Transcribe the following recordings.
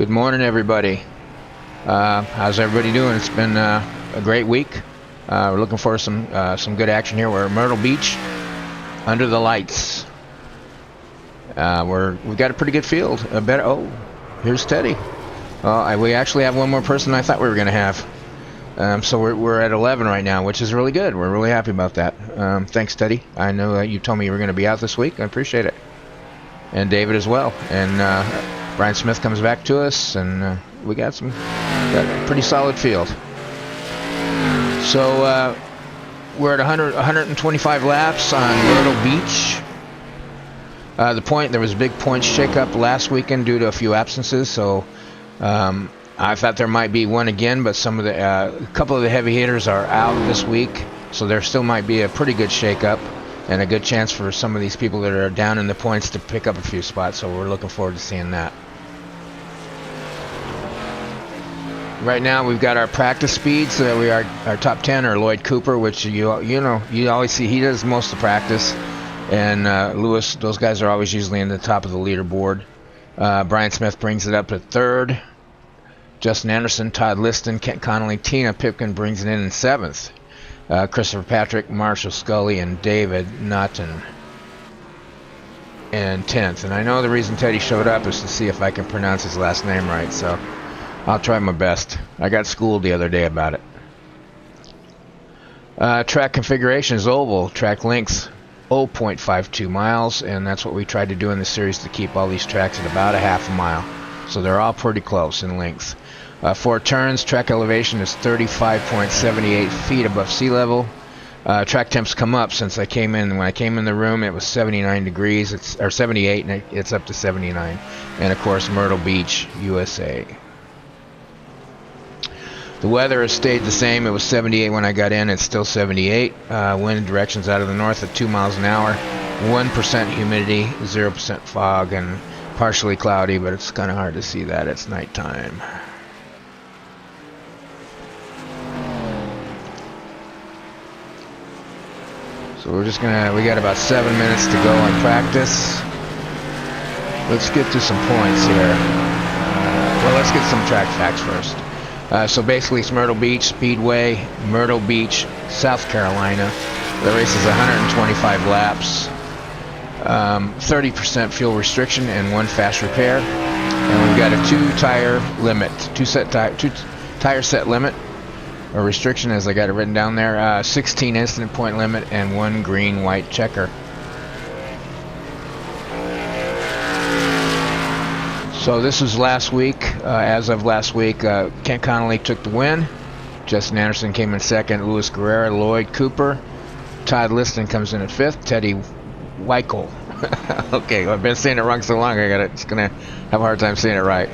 Good morning, everybody. How's everybody doing? It's been a great week. We're looking for some good action here. We're at Myrtle Beach, under the lights. We've got a pretty good field. Here's Teddy. We actually have one more person than I thought we were going to have. So we're at 11 right now, which is really good. We're really happy about that. Thanks, Teddy. I know that you told me you were going to be out this week. I appreciate it. And David as well. And Brian Smith comes back to us, and we got a pretty solid field. So we're at 125 laps on Myrtle Beach. There was a big points shakeup last weekend due to a few absences, so I thought there might be one again, but a couple of the heavy hitters are out this week, so there still might be a pretty good shakeup and a good chance for some of these people that are down in the points to pick up a few spots, so we're looking forward to seeing that. Right now we've got our practice speeds. Our top 10 are Lloyd Cooper, which you always see he does most of the practice, and Lewis. Those guys are always usually in the top of the leaderboard. Brian Smith brings it up to third. Justin Anderson, Todd Liston, Kent Connolly, Tina Pipkin brings it in 7th. Christopher Patrick, Marshall Scully, and David Naughton in 10th. And I know the reason Teddy showed up is to see if I can pronounce his last name right, so I'll try my best. I got schooled the other day about it. Track configuration is oval. Track length 0.52 miles, and that's what we tried to do in the series, to keep all these tracks at about a half a mile. So they're all pretty close in length. 4 turns. Track elevation is 35.78 feet above sea level. Track temps come up since I came in. When I came in the room, it was 79 degrees, or 78, and it's up to 79. And of course, Myrtle Beach, USA. The weather has stayed the same. It was 78 when I got in. It's still 78. Wind directions out of the north at 2 miles an hour. 1% humidity, 0% fog, and partially cloudy, but it's kind of hard to see that. It's nighttime. So we got about 7 minutes to go in practice. Let's get to some points here. Let's get some track facts first. So basically it's Myrtle Beach, Speedway, Myrtle Beach, South Carolina. The race is 125 laps, 30% fuel restriction, and 1 fast repair. And we've got a 2 tire set limit, or restriction as I got it written down there, 16 incident point limit, and 1 green-white checker. So this was last week. As of last week, Kent Connolly took the win. Justin Anderson came in 2nd. Luis Guerrera, Lloyd Cooper. Todd Liston comes in at 5th. Teddy Weichel. Okay, I've been saying it wrong so long, it's gonna have a hard time saying it right.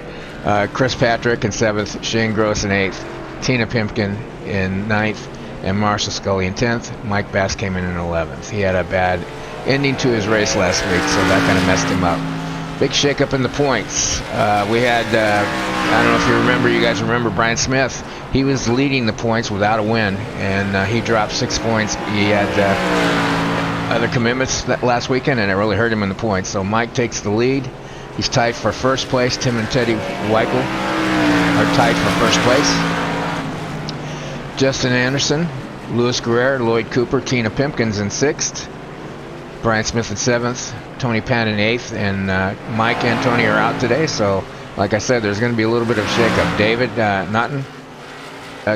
Chris Patrick in 7th. Shane Gross in 8th. Tina Pimpkin in 9th. And Marshall Scully in 10th. Mike Bass came in 11th. He had a bad ending to his race last week, so that kind of messed him up. Big shake-up in the points. We had, I don't know if you guys remember Brian Smith. He was leading the points without a win, and he dropped 6 points. He had other commitments last weekend, and it really hurt him in the points. So Mike takes the lead. He's tied for first place. Tim and Teddy Weichel are tied for first place. Justin Anderson, Luis Guerrera, Lloyd Cooper, Tina Pimpkins in 6th. Brian Smith in 7th, Tony Pan in 8th, and Mike and Tony are out today, so like I said, there's going to be a little bit of shake-up. David Naughton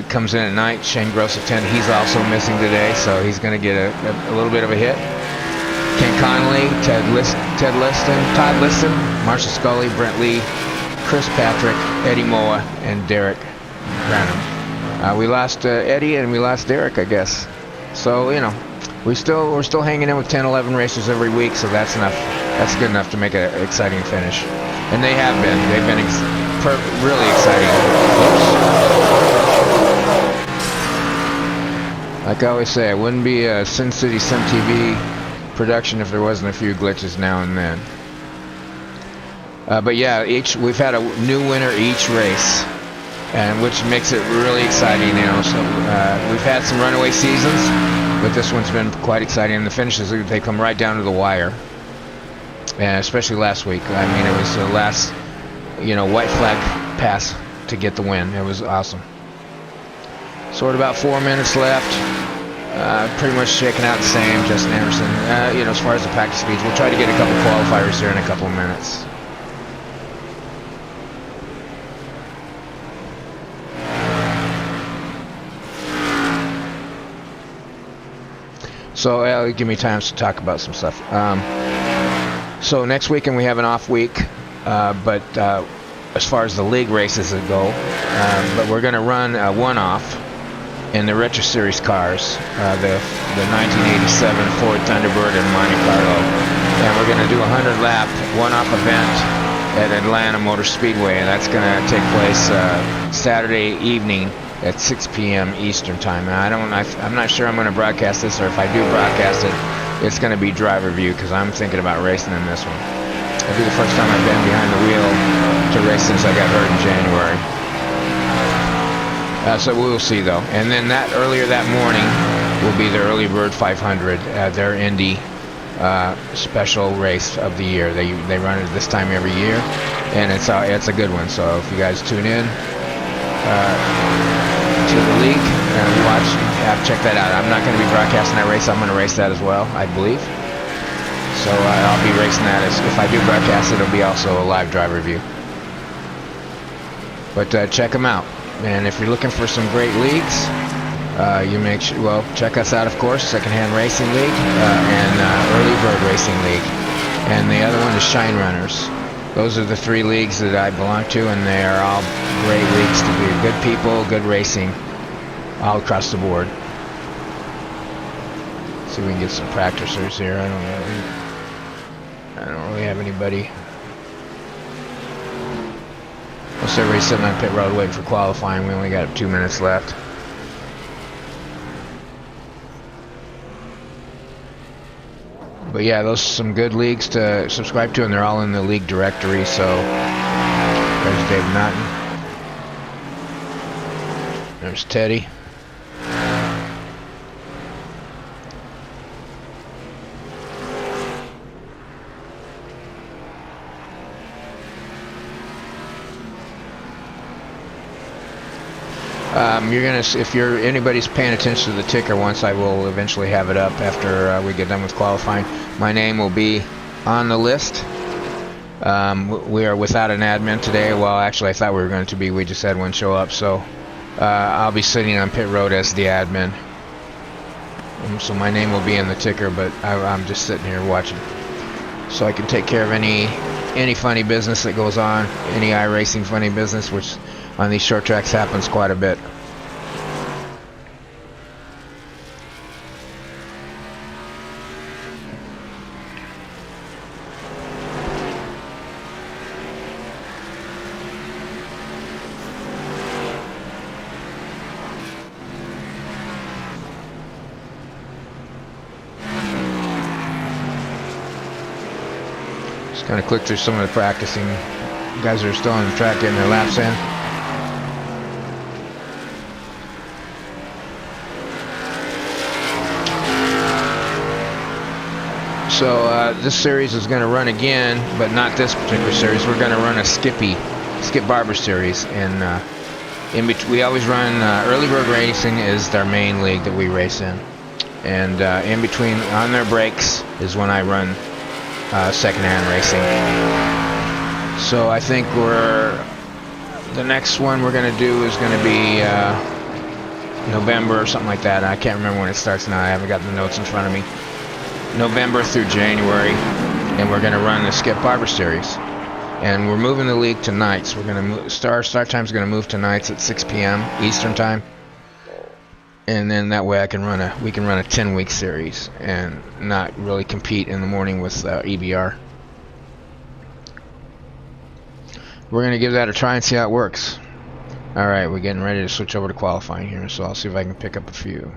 comes in at 9th, Shane Gross at 10th. He's also missing today, so he's going to get a little bit of a hit. Kent Connolly, Todd Liston, Marshall Scully, Brent Lee, Chris Patrick, Eddie Moa, and Derek Branham. We lost Eddie and we lost Derek, I guess. So, we're still hanging in with 10, 11 racers every week, so that's enough. That's good enough to make an exciting finish. And they have been. They've been really exciting. Oops. Like I always say, it wouldn't be a Sin City Sim TV production if there wasn't a few glitches now and then. But yeah, we've had a new winner each race, and which makes it really exciting. So we've had some runaway seasons, but this one's been quite exciting. And the finishes, they come right down to the wire, and especially last week. I mean, it was you know, white flag pass to get the win. It was awesome. So we're at about 4 minutes left. Pretty much shaking out the same, Justin Anderson. You know, as far as the practice speeds, we'll try to get a couple qualifiers here in a couple of minutes. So give me time to talk about some stuff. So next weekend we have an off week, but as far as the league races go, but we're going to run a one-off in the Retro Series cars, the 1987 Ford Thunderbird in Monte Carlo, and we're going to do a 100-lap one-off event at Atlanta Motor Speedway, and that's going to take place Saturday evening at 6 p.m. Eastern time. And I'm not sure I'm going to broadcast this, or if I do broadcast it, it's going to be driver view, because I'm thinking about racing in this one. It'll be the first time I've been behind the wheel to race since I got hurt in January. So we'll see though. And then earlier that morning will be the Early Bird 500, their Indy special race of the year. They run it this time every year, and it's a good one. So if you guys tune in to the league and watch, check that out. I'm not going to be broadcasting that race. I'm going to race that as well, I believe. So I'll be racing that. If I do broadcast it, it'll be also a live driver review. But check them out. And if you're looking for some great leagues, you make sure, well, check us out, of course, Secondhand Racing League and Early Bird Racing League. And the other one is Shine Runners. Those are the 3 leagues that I belong to, and they are all great leagues to be. Good people, good racing, all across the board. See if we can get some practicers here. I don't really have anybody. Most everybody's sitting on pit road waiting for qualifying. We only got 2 minutes left. But yeah, those are some good leagues to subscribe to, and they're all in the league directory. So there's Dave Naughton. There's Teddy. If anybody's paying attention to the ticker, once I will eventually have it up after we get done with qualifying, my name will be on the list. We are without an admin today. Well, actually, I thought we were going to be. We just had one show up, so I'll be sitting on pit road as the admin. So my name will be in the ticker, but I'm just sitting here watching, so I can take care of any funny business that goes on, any iRacing funny business, which on these short tracks happens quite a bit. Just kind of click through some of the practicing. You guys are still on the track getting their laps in. So this series is going to run again, but not this particular series. We're going to run a Skip Barber series, and we always run Early Bird Racing is their main league that we race in, and in between on their breaks is when I run Secondhand Racing. So I think the next one we're going to do is going to be November or something like that. I can't remember when it starts now. I haven't got the notes in front of me. November through January, and we're going to run the Skip Barber series, and we're moving the league to nights. We're going to start time is going to move to nights at 6 p.m. Eastern time, and then that way we can run a 10-week series and not really compete in the morning with EBR. We're going to give that a try and see how it works. Alright, we're getting ready to switch over to qualifying here, so I'll see if I can pick up a few.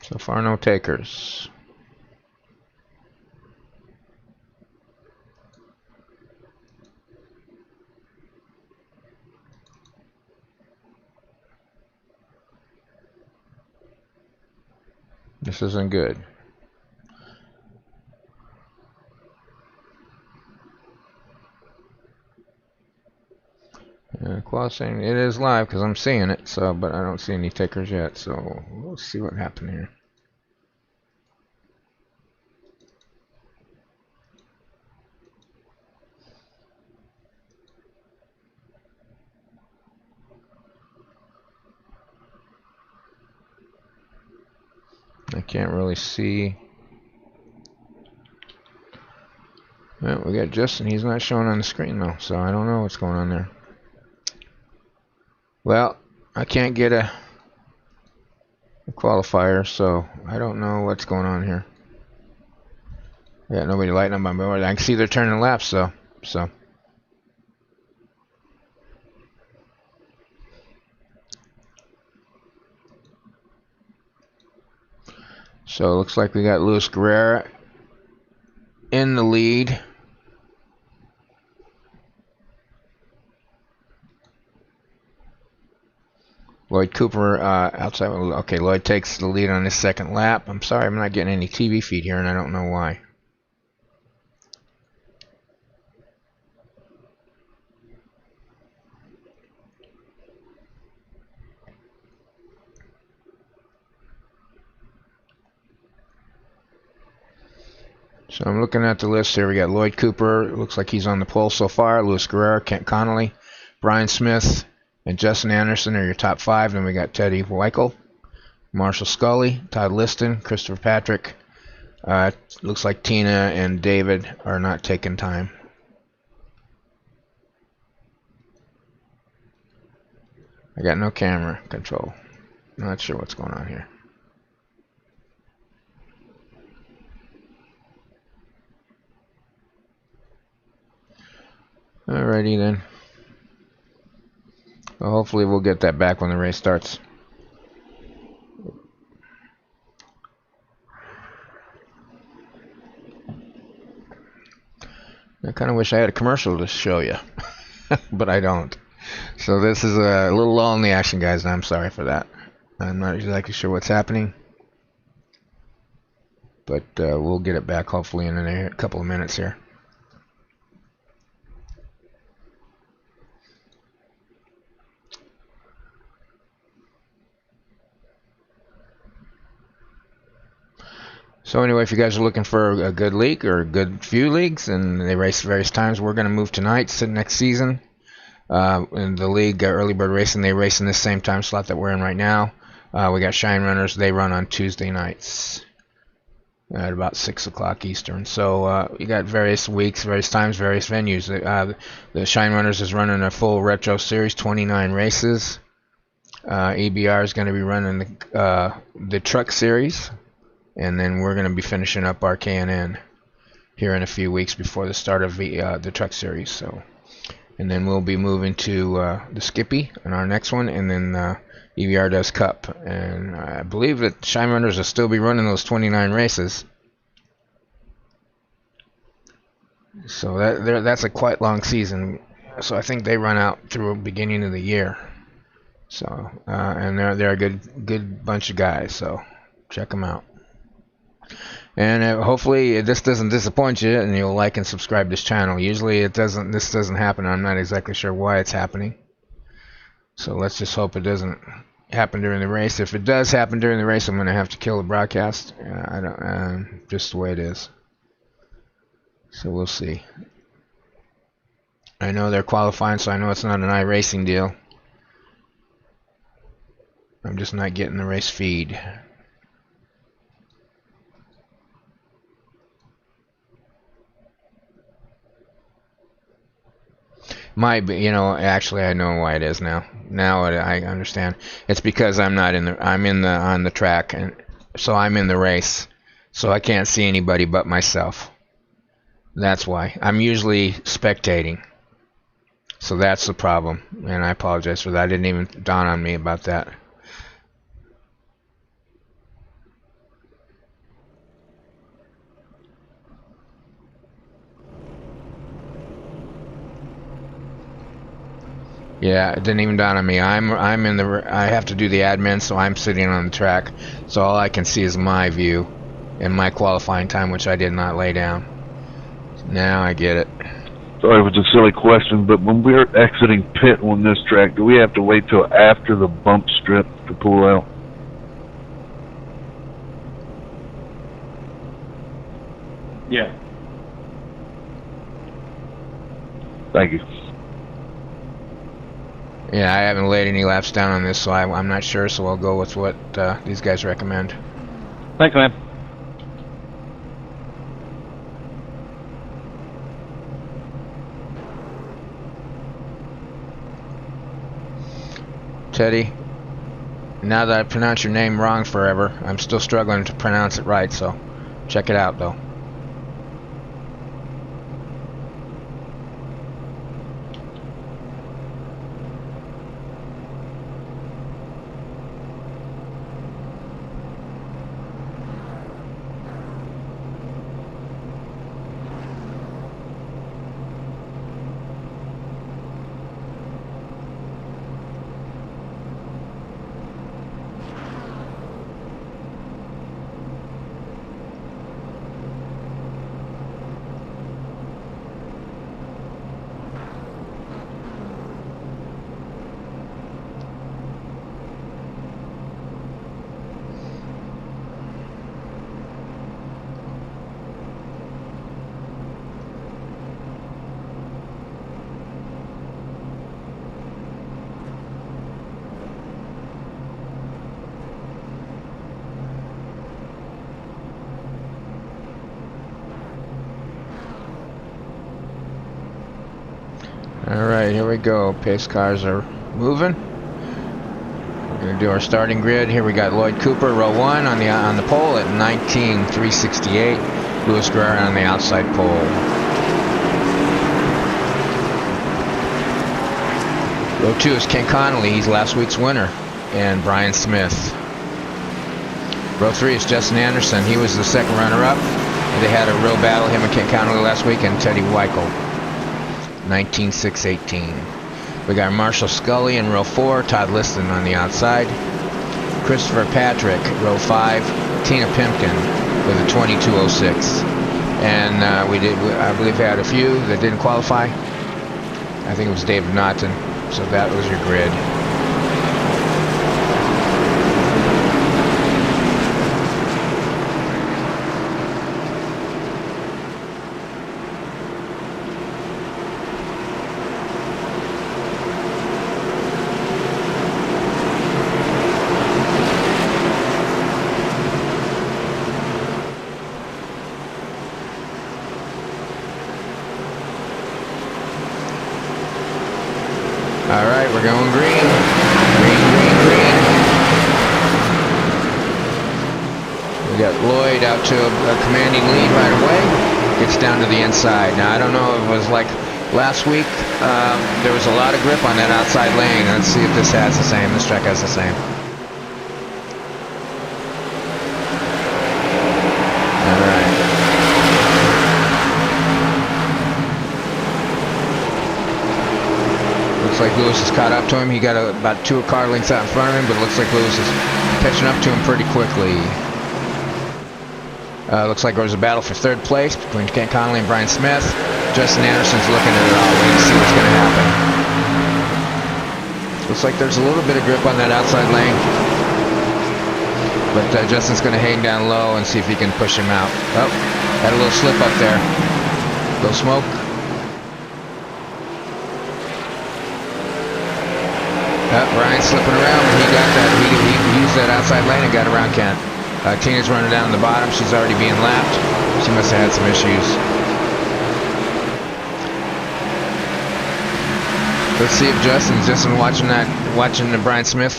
So far, no takers. This isn't good. Qualifying, it is live because I'm seeing it, so, but I don't see any takers yet, so we'll see what happened here. I can't really see. Well, we got Justin. He's not showing on the screen though, so I don't know what's going on there. Well, I can't get a qualifier, so I don't know what's going on here. Yeah, nobody lighting up my board. I can see they're turning laps though, so. So it looks like we got Luis Guerrera in the lead. Lloyd Cooper outside. Okay, Lloyd takes the lead on his second lap. I'm sorry, I'm not getting any TV feed here, and I don't know why. So I'm looking at the list here. We got Lloyd Cooper. It looks like he's on the pole so far. Luis Guerrera, Kent Connolly, Brian Smith, and Justin Anderson are your top five. Then we got Teddy Weichel, Marshall Scully, Todd Liston, Christopher Patrick. Looks like Tina and David are not taking time. I got no camera control. Not sure what's going on here. Alrighty then. Well, hopefully we'll get that back when the race starts. I kind of wish I had a commercial to show you, but I don't. So this is a little lull in the action, guys, and I'm sorry for that. I'm not exactly sure what's happening, but we'll get it back hopefully in a couple of minutes here. So anyway, if you guys are looking for a good league or a good few leagues, and they race various times, we're going to move tonight, next season. In the league, Early Bird Racing, they race in this same time slot that we're in right now. We got Shine Runners. They run on Tuesday nights at about 6 o'clock Eastern. So you got various weeks, various times, various venues. The Shine Runners is running a full retro series, 29 races. EBR is going to be running the truck series. And then we're going to be finishing up our K&N here in a few weeks before the start of the truck series. So, and then we'll be moving to the Skippy in our next one, and then EVR does Cup. And I believe that Shine Runners will still be running those 29 races. So that's a quite long season. So I think they run out through the beginning of the year. So and they're a good bunch of guys. So check them out. And hopefully this doesn't disappoint you, and you'll like and subscribe this channel. Usually this doesn't happen. I'm not exactly sure why it's happening. So let's just hope it doesn't happen during the race. If it does happen during the race, I'm going to have to kill the broadcast. I don't, just the way it is. So we'll see. I know they're qualifying, so I know it's not an iRacing deal. I'm just not getting the race feed. Might be, actually I know why it is now. Now I understand. It's because I'm on the track, and so I'm in the race, so I can't see anybody but myself. That's why. I'm usually spectating. So that's the problem, and I apologize for that. It didn't even dawn on me about that. Yeah, it didn't even dawn on me. I'm in the. I have to do the admin, so I'm sitting on the track. So all I can see is my view and my qualifying time, which I did not lay down. Now I get it. Sorry if it's a silly question, but when we're exiting pit on this track, do we have to wait till after the bump strip to pull out? Yeah. Thank you. Yeah, I haven't laid any laps down on this, so I'm not sure. So I'll go with what these guys recommend. Thanks, man. Teddy, now that I pronounce your name wrong forever, I'm still struggling to pronounce it right. So check it out, though. Alright, here we go. Pace cars are moving. We're going to do our starting grid. Here we got Lloyd Cooper, row 1 on the pole at 19,368. Louis Guerrero on the outside pole. Row 2 is Ken Connolly. He's last week's winner. And Brian Smith. Row 3 is Justin Anderson. He was the second runner-up. They had a real battle, him and Ken Connolly last week, and Teddy Weichel. 19,618. We got Marshall Scully in row 4, Todd Liston on the outside, Christopher Patrick, row 5, Tina Pimpkin with a 22.06. And I believe we had a few that didn't qualify. I think it was David Naughton. So that was your grid. Alright, we're going green. Green, green, green. We got Lloyd out to a commanding lead right away. Gets down to the inside. Now, I don't know if it was like last week. There was a lot of grip on that outside lane. Let's see if this has the same. This track has the same. Alright. Looks like Lewis has caught up to him. He got about 2 car lengths out in front of him, but it looks like Lewis is catching up to him pretty quickly. Looks like there was a battle for third place between Ken Connolly and Brian Smith. Justin Anderson's looking at it all, waiting to see what's going to happen. Looks like there's a little bit of grip on that outside lane, but Justin's going to hang down low and see if he can push him out. Oh, had a little slip up there. Little smoke. Brian's slipping around, but he got that. He used that outside lane and got around Kent. Tina's running down the bottom. She's already being lapped. She must have had some issues. Let's see if Justin watching the Brian Smith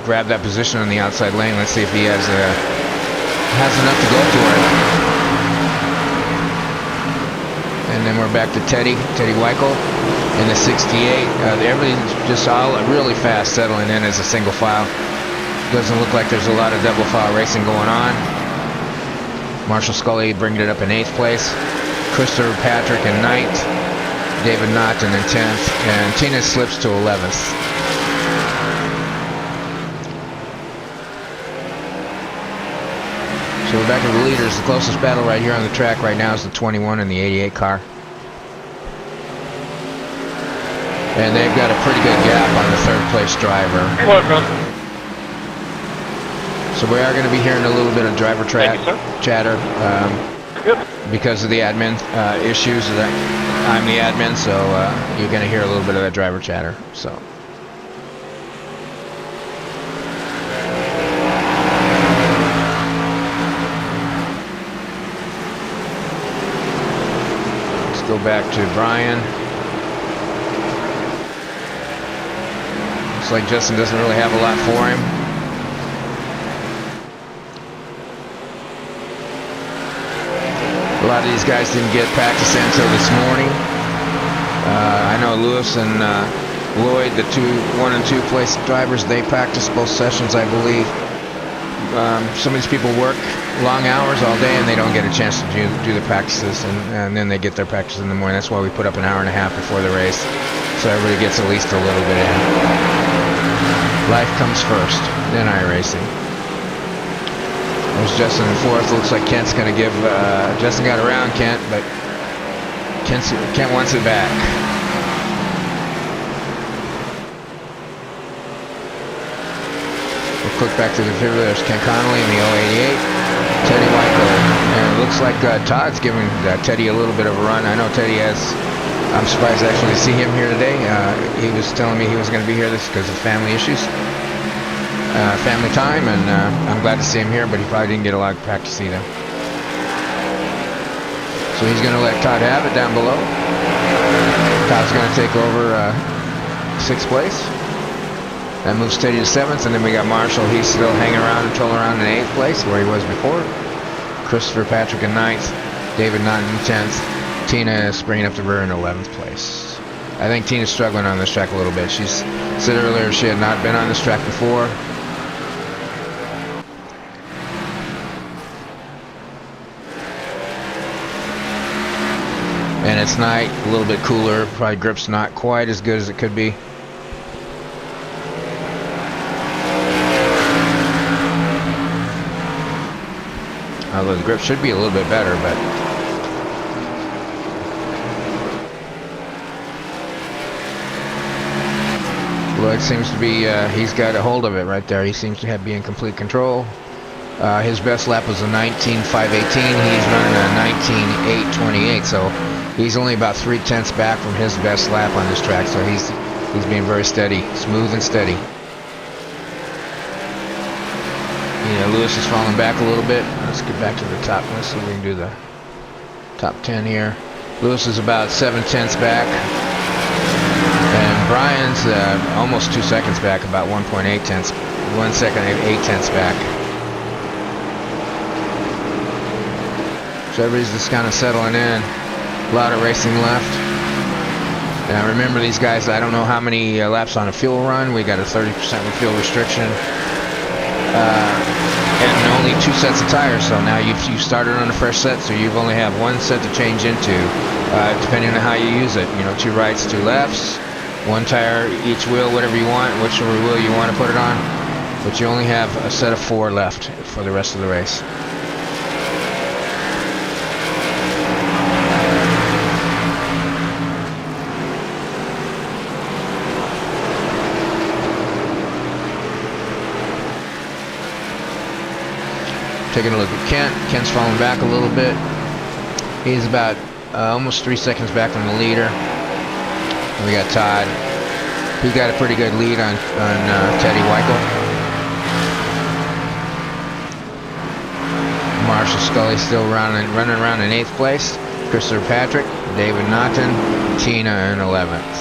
grab that position on the outside lane. Let's see if he has enough to go for it. And then we're back to Teddy Weichel in the 68. Everything's just all really fast settling in as a single file. Doesn't look like there's a lot of double file racing going on. Marshall Scully bringing it up in 8th place. Christopher Patrick in 9th. David Naughton in 10th, and Tina slips to 11th. So we're back to the leaders. The closest battle right here on the track right now is the 21 and the 88 car. And they've got a pretty good gap on the third place driver. So we are going to be hearing a little bit of driver chatter because of the admin issues. I'm the admin, so you're going to hear a little bit of that driver chatter. So. Let's go back to Brian. Looks like Justin doesn't really have a lot for him. A lot of these guys didn't get practice in until this morning. I know Lewis and Lloyd, the 1 and 2 place drivers, they practiced both sessions, I believe. Some of these people work long hours all day and they don't get a chance to do the practices, and then they get their practice in the morning. That's why we put up an hour and a half before the race, so everybody gets at least a little bit in. Life comes first, then iRacing. There's Justin in 4th. Looks like Kent's going to give... Justin got around Kent, but Kent wants it back. We'll click back to the video. There's Ken Connolly in the 088. Teddy Michael. And it looks like Todd's giving Teddy a little bit of a run. I know Teddy has... I'm surprised actually to see him here today. He was telling me he was going to be here because of family issues. Family time, and I'm glad to see him here, but he probably didn't get a lot of practice either. So he's going to let Todd have it down below. Todd's going to take over 6th place. That moves Teddy to 7th, and then we got Marshall. He's still hanging around and trolling around in 8th place, where he was before. Christopher Patrick in 9th. David Naughton in 10th. Tina springing up the rear in 11th place. I think Tina's struggling on this track a little bit. She said earlier she had not been on this track before. And it's night, a little bit cooler. Probably grip's not quite as good as it could be. Although the grip should be a little bit better, but Lloyd seems to be, he's got a hold of it right there. He seems to be in complete control. His best lap was a 19.518. He's running a 19.828, so he's only about 3/10 back from his best lap on this track. So he's being very steady, smooth and steady. You know, Lewis is falling back a little bit. Let's get back to the top. Let's see if we can do the top 10 here. Lewis is about 7/10 back. And Brian's almost 2 seconds back, about 1.8 1 second and 8/10 back. So everybody's just kind of settling in. A lot of racing left. Now remember, these guys, I don't know how many laps on a fuel run. We got a 30% fuel restriction. And only 2 sets of tires, so now you started on a fresh set, so you've only have 1 set to change into, depending on how you use it. You know, 2 rights, 2 lefts, 1 tire each wheel, whatever you want, whichever wheel you want to put it on. But you only have a set of 4 left for the rest of the race. Taking a look at Kent. Kent's falling back a little bit. He's about almost 3 seconds back from the leader. And we got Todd. He got a pretty good lead on Teddy Weichel. Marshall Scully still running around in 8th place. Christopher Patrick, David Naughton, Tina in 11th.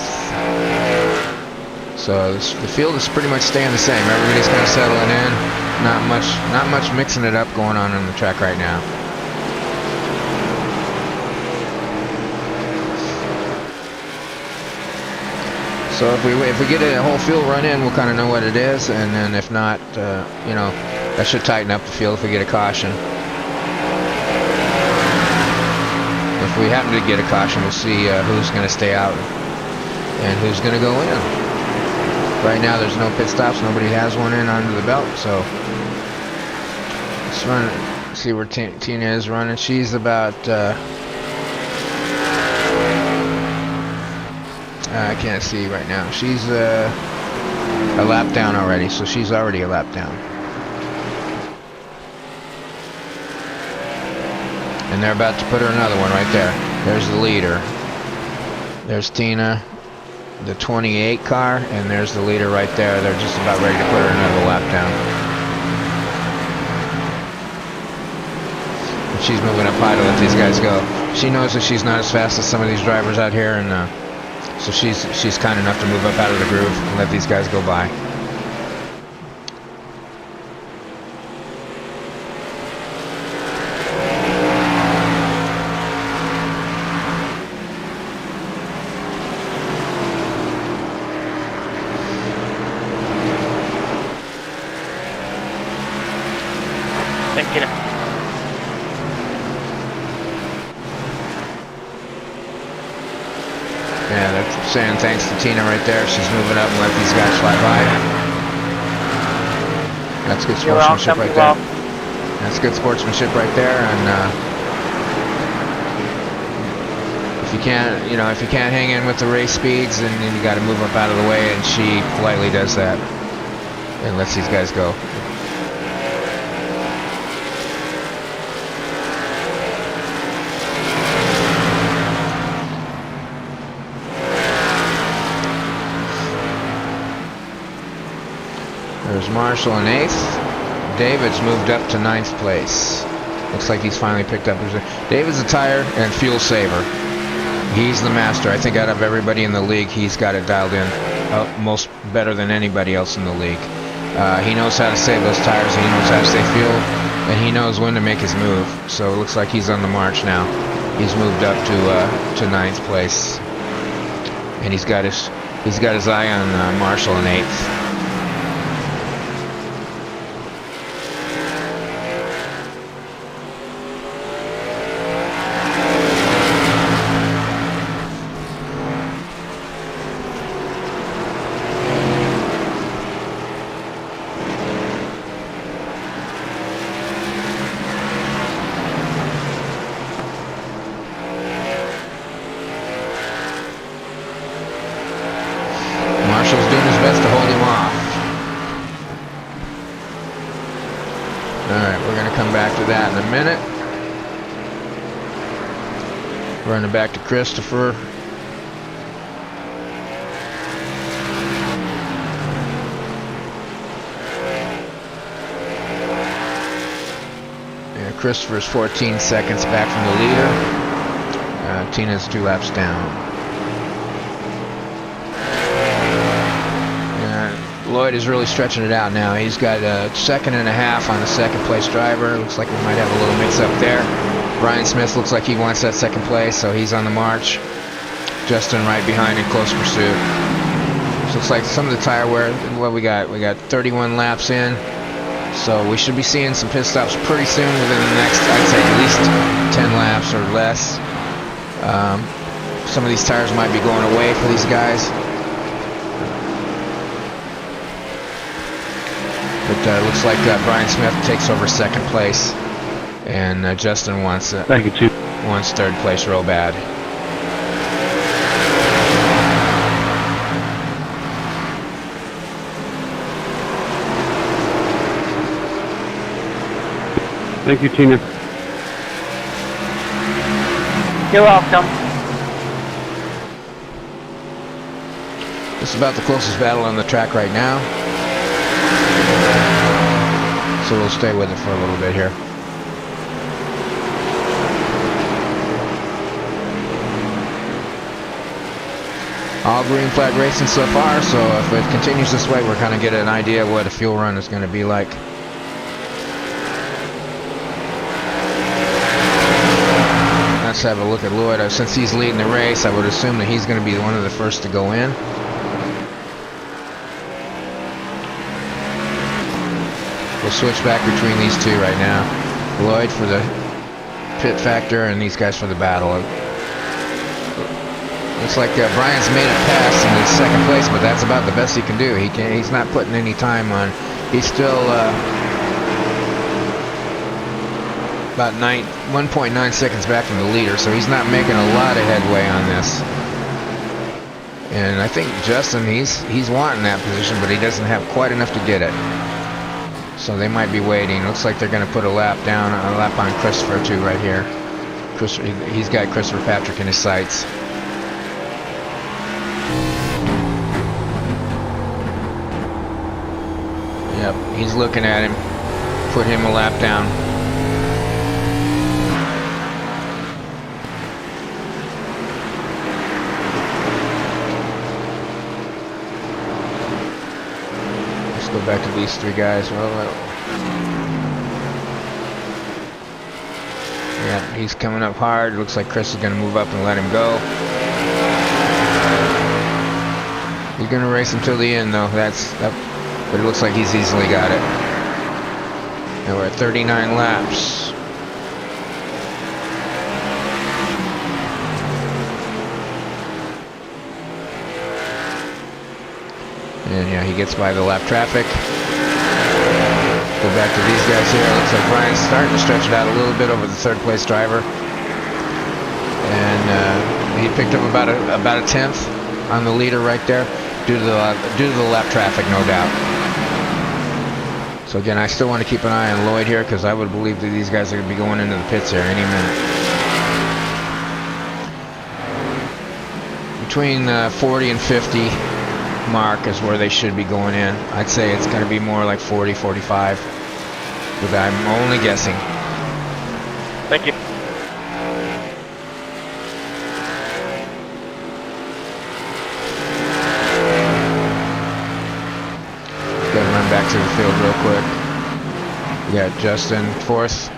So the field is pretty much staying the same. Everybody's kind of settling in. Not much mixing it up going on the track right now. So if we get a whole field run in, we'll kind of know what it is, and then if not, you know, that should tighten up the field if we get a caution. If we happen to get a caution, we'll see who's going to stay out and who's going to go in. Right now there's no pit stops, nobody has one in under the belt, so let's run, see where Tina is running. She's about, I can't see right now. She's a lap down already, so she's already a lap down. And they're about to put her another one right there. There's the leader. There's Tina, the 28 car, and there's the leader right there. They're just about ready to put her another lap down. And she's moving up high to let these guys go. She knows that she's not as fast as some of these drivers out here, and so she's kind enough to move up out of the groove and let these guys go by. Thank you. Yeah, they're saying thanks to Tina right there. She's moving up and let these guys fly by. That's good sportsmanship right there. That's good sportsmanship right there. And if you can't, if you can't hang in with the race speeds, then you got to move up out of the way. And she politely does that and lets these guys go. There's Marshall in 8th. David's moved up to 9th place. Looks like he's finally picked up. David's a tire and fuel saver. He's the master. I think out of everybody in the league, he's got it dialed in most better than anybody else in the league. He knows how to save those tires, and he knows how to save fuel, and he knows when to make his move. So it looks like he's on the march now. He's moved up to 9th place, and he's got his eye on Marshall in 8th. Marshall's doing his best to hold him off. Alright, we're going to come back to that in a minute. Running back to Christopher. Yeah, Christopher's 14 seconds back from the leader. Tina's 2 laps down. Lloyd is really stretching it out now. He's got a 2.5 seconds on the 2nd place driver. Looks like we might have a little mix up there. Brian Smith looks like he wants that 2nd place, so he's on the march. Justin right behind in close pursuit. So looks like some of the tire wear, what we got 31 laps in. So we should be seeing some pit stops pretty soon within the next, I'd say at least 10 laps or less. Some of these tires might be going away for these guys. But looks like Brian Smith takes over 2nd place, and Justin wants Thank you, Chief. wants 3rd place real bad. Thank you, Tina. You're welcome. This is about the closest battle on the track right now. So we'll stay with it for a little bit here. All green flag racing so far, so if it continues this way, we're kind of getting an idea of what a fuel run is going to be like. Let's have a look at Lloyd. Since he's leading the race, I would assume that he's going to be one of the first to go in. We'll switch back between these two right now. Lloyd for the pit factor and these guys for the battle. Looks like Brian's made it past in his second place, but that's about the best he can do. He's not putting any time on. He's still about 1.9 seconds back from the leader, so he's not making a lot of headway on this. And I think Justin, he's wanting that position, but he doesn't have quite enough to get it. So they might be waiting. Looks like they're going to put a lap on Christopher too right here. He's got Christopher Patrick in his sights. Yep, he's looking at him. Put him a lap down. Let's go back to these three guys. Yeah, he's coming up hard. Looks like Chris is going to move up and let him go. He's going to race him till the end, though. But it looks like he's easily got it. And we're at 39 laps. And yeah, he gets by the lap traffic. Go back to these guys here. Looks like Brian's starting to stretch it out a little bit over the third place driver. And he picked up about a tenth on the leader right there due to the lap traffic, no doubt. So again, I still want to keep an eye on Lloyd here because I would believe that these guys are going to be going into the pits here any minute. Between 40 and 50 mark is where they should be going in. I'd say it's going to be more like 40, 45, but I'm only guessing. Thank you. Gotta run back to the field real quick. We got Justin 4th,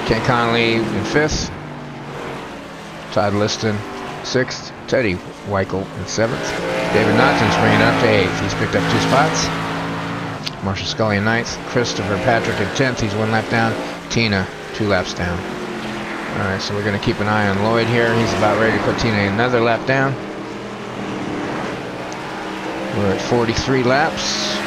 Ken Connolly in 5th, Todd Liston 6th, Teddy Weichel in 7th, David Naughton's bringing it up to 8th. He's picked up 2 spots. Marshall Scully in 9th, Christopher Patrick in 10th. He's 1 lap down. Tina 2 laps down. All right, so we're going to keep an eye on Lloyd here. He's about ready to put Tina another lap down. We're at 43 laps.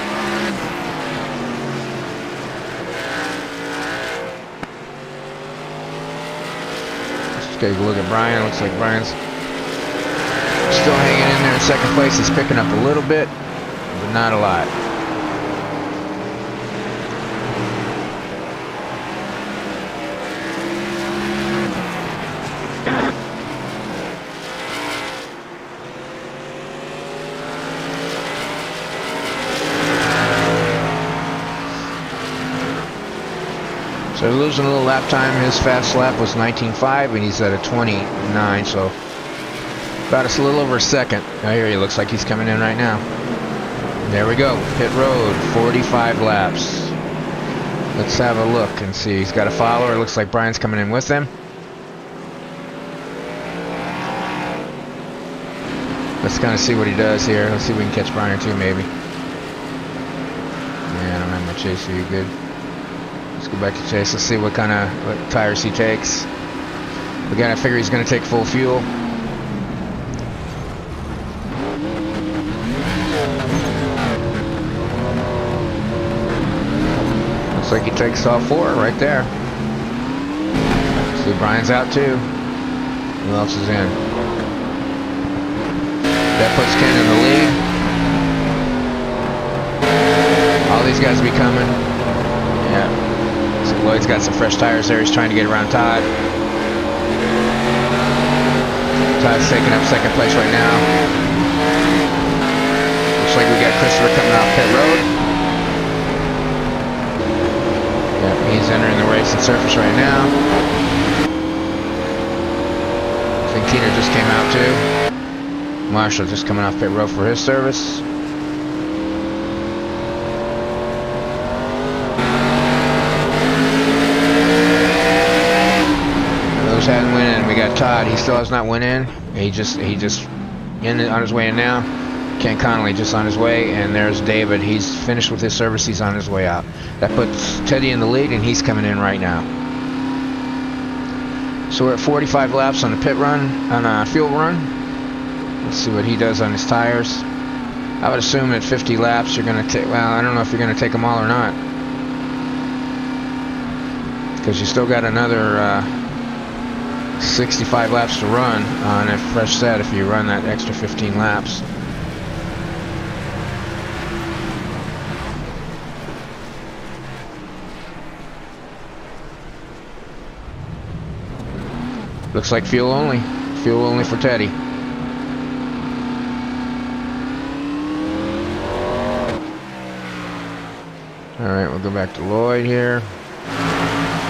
Let's take a look at Brian. Looks like Brian's still hanging in there in second place. He's picking up a little bit, but not a lot. So they're losing a little lap time. His fast lap was 19.5 and he's at a 29, so about a little over a second. Now here he looks like he's coming in right now. There we go, pit road, 45 laps. Let's have a look and see. He's got a follower. It looks like Brian's coming in with him. Let's kind of see what he does here. Let's see if we can catch Brian too, maybe. Yeah, I don't have my chase for you. Good. Let's go back to Chase. Let's see what tires he takes. Again, I figure he's going to take full fuel. Looks like he takes all 4 right there. See, Brian's out too. Who else is in? That puts Ken in the lead. All these guys will be coming. Yeah. So Lloyd's got some fresh tires there. He's trying to get around Todd. Todd's taking up second place right now. Looks like we got Christopher coming off pit road. Yep, he's entering the race and surface right now. I think Tina just came out too. Marshall just coming off pit road for his service. Those hadn't went in. We got Todd. He still has not went in. He just on his way in now. Ken Connolly just on his way, and there's David. He's finished with his service. He's on his way out. That puts Teddy in the lead, and he's coming in right now. So we're at 45 laps on the pit run, on a fuel run. Let's see what he does on his tires. I would assume at 50 laps you're going to take, well, I don't know if you're going to take them all or not. Because you still got another 65 laps to run on a fresh set if you run that extra 15 laps. Looks like fuel only. Fuel only for Teddy. Alright, we'll go back to Lloyd here.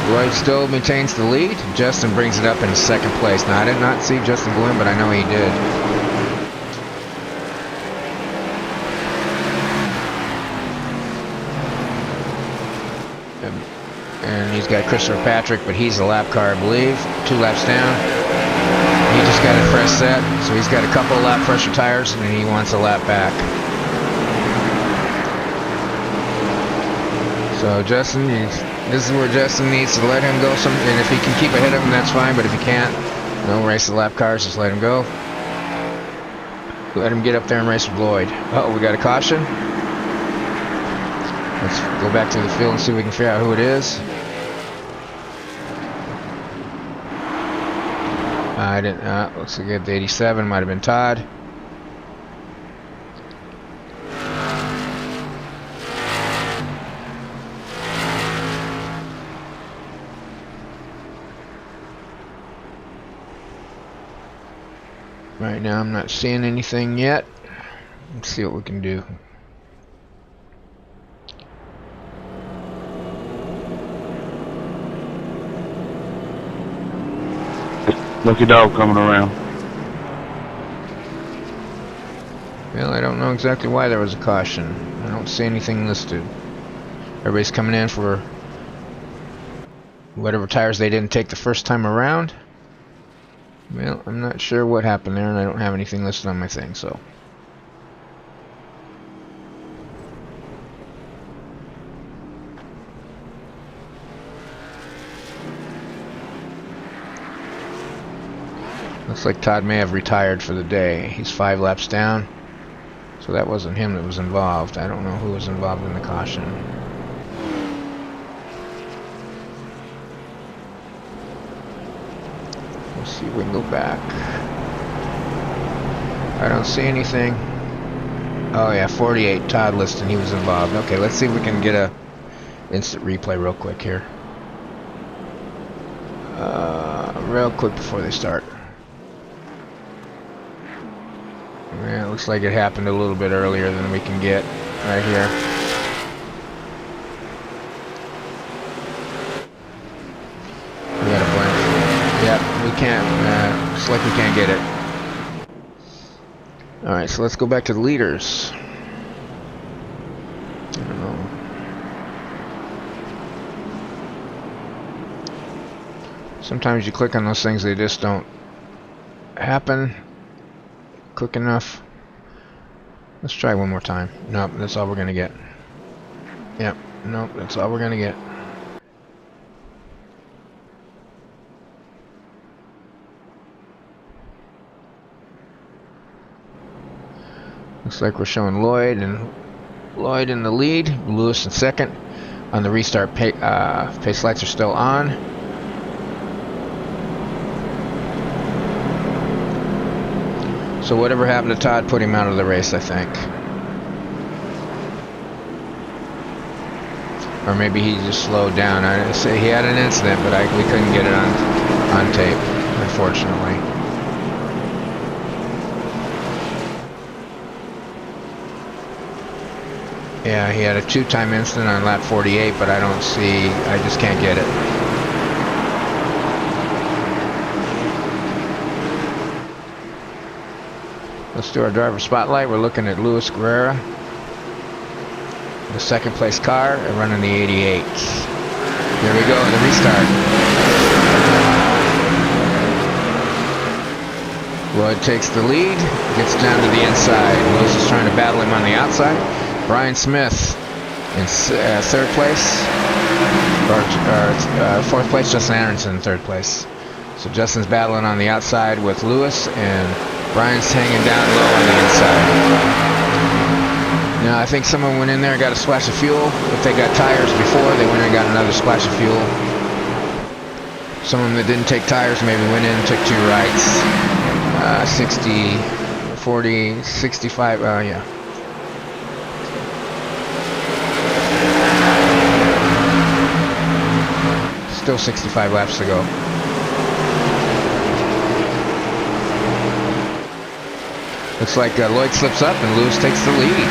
Lloyd still maintains the lead. Justin brings it up in second place. Now, I did not see Justin go in, but I know he did. And he's got Christopher Patrick, but he's a lap car, I believe. 2 laps down. He just got a fresh set, so he's got a couple of lap fresher tires, and he wants a lap back. So Justin, this is where Justin needs to let him go some, and if he can keep ahead of him, that's fine, but if he can't, no race the lap cars, just let him go. Let him get up there and race with Lloyd. Uh-oh, we got a caution. Let's go back to the field and see if we can figure out who it is. I didn't, looks like the 87 might have been Todd. Right now I'm not seeing anything yet. Let's see what we can do. Lucky dog coming around. Well, I don't know exactly why there was a caution. I don't see anything listed. Everybody's coming in for whatever tires they didn't take the first time around. Well, I'm not sure what happened there, and I don't have anything listed on my thing, so. Looks like Todd may have retired for the day. He's 5 laps down, so that wasn't him that was involved. I don't know who was involved in the caution. Let's see if we can go back. I don't see anything. Oh yeah, 48, Todd Liston, he was involved. Okay, let's see if we can get a instant replay real quick here. Real quick before they start. Yeah, it looks like it happened a little bit earlier than we can get right here. We got a blank. Yep, we can't. Looks like we can't get it. Alright, so let's go back to the leaders. I don't know. Sometimes you click on those things, they just don't happen quick enough. Let's try one more time. Nope, that's all we're gonna get. Yep, nope, that's all we're gonna get. Looks like we're showing Lloyd in the lead, Lewis in second. On the restart, pace lights are still on. So whatever happened to Todd put him out of the race, I think. Or maybe he just slowed down. I didn't say he had an incident, but we couldn't get it on tape, unfortunately. Yeah, he had a 2-time incident on lap 48, but I just can't get it. Let's do our driver spotlight. We're looking at Luis Guerrera, the second place car, and running the 88. Here we go, the restart. Lloyd takes the lead, gets down to the inside. Lewis is trying to battle him on the outside. Brian Smith in third place, or fourth place. Justin Anderson in third place. So Justin's battling on the outside with Lewis, and Brian's hanging down low on the inside. Now I think someone went in there and got a splash of fuel. If they got tires before, they went in and got another splash of fuel. Someone that didn't take tires maybe went in and took 2 rights. 60, 40, 65, yeah. Still 65 laps to go. Looks like Lloyd slips up and Lewis takes the lead.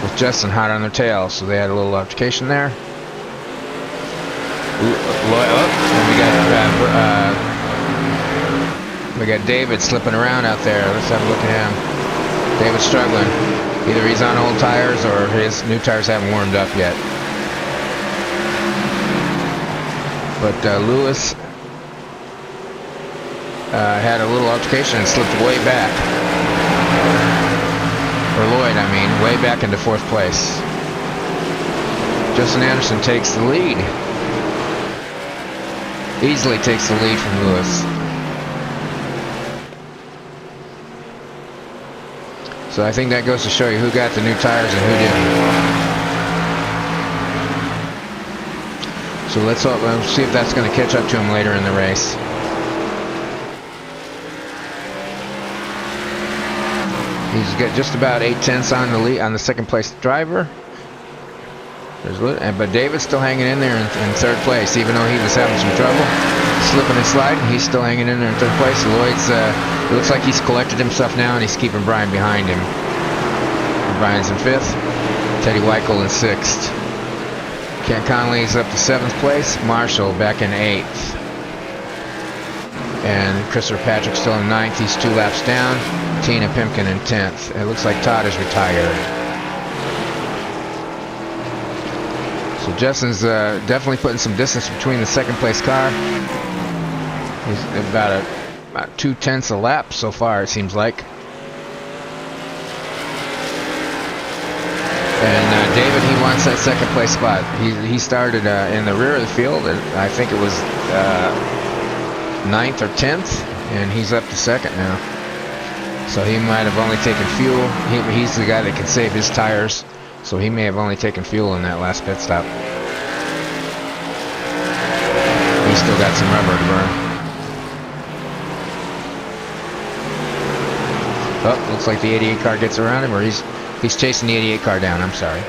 With Justin hot on their tail, so they had a little altercation there. Lloyd up, and we got David slipping around out there. Let's have a look at him. David's struggling. Either he's on old tires or his new tires haven't warmed up yet. But Lewis had a little altercation and slipped way back. Or Lloyd, I mean, way back into 4th place. Justin Anderson takes the lead. Easily takes the lead from Lewis. So I think that goes to show you who got the new tires and who didn't. So let's see if that's going to catch up to him later in the race. He's got just about 8/10 on the lead on the 2nd place driver. But David's still hanging in there in 3rd place, even though he was having some trouble slipping and sliding. He's still hanging in there in 3rd place. Lloyd's it looks like he's collected himself now, and he's keeping Brian behind him. Brian's in 5th. Teddy Weichel in 6th. Ken Connolly's up to 7th place. Marshall back in 8th. And Christopher Patrick still in 9th. He's 2 laps down. Tina Pimkin in 10th. It looks like Todd is retired. So Justin's definitely putting some distance between the 2nd place car. He's about 2/10 a lap so far, it seems like. And David, he wants that 2nd place spot. He started in the rear of the field. I think it was 9th or 10th, and he's up to 2nd now. So he might have only taken fuel. He's the guy that can save his tires, so he may have only taken fuel in that last pit stop. He's still got some rubber to burn. Oh, looks like the 88 car gets around him, or he's chasing the 88 car down, I'm sorry.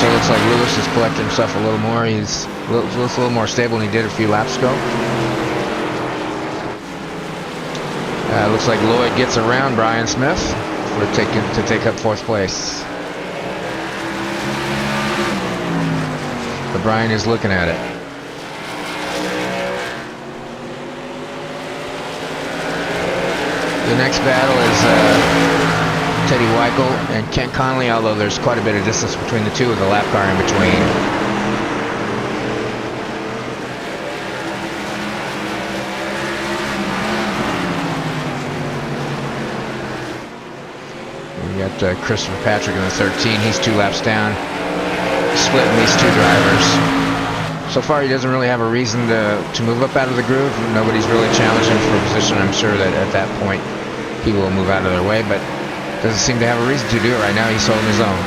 Looks like Lewis has collected himself a little more. He's looks a little more stable than he did a few laps ago. Looks like Lloyd gets around Brian Smith to take up 4th place. But Brian is looking at it. The next battle is Teddy Weichel and Kent Connolly, although there's quite a bit of distance between the two with a lap car in between. We got Christopher Patrick in the 13. He's 2 laps down, splitting these 2 drivers. So far, he doesn't really have a reason to move up out of the groove. Nobody's really challenging for a position. I'm sure that at that point, he will move out of their way, but doesn't seem to have a reason to do it right now. He's holding his own.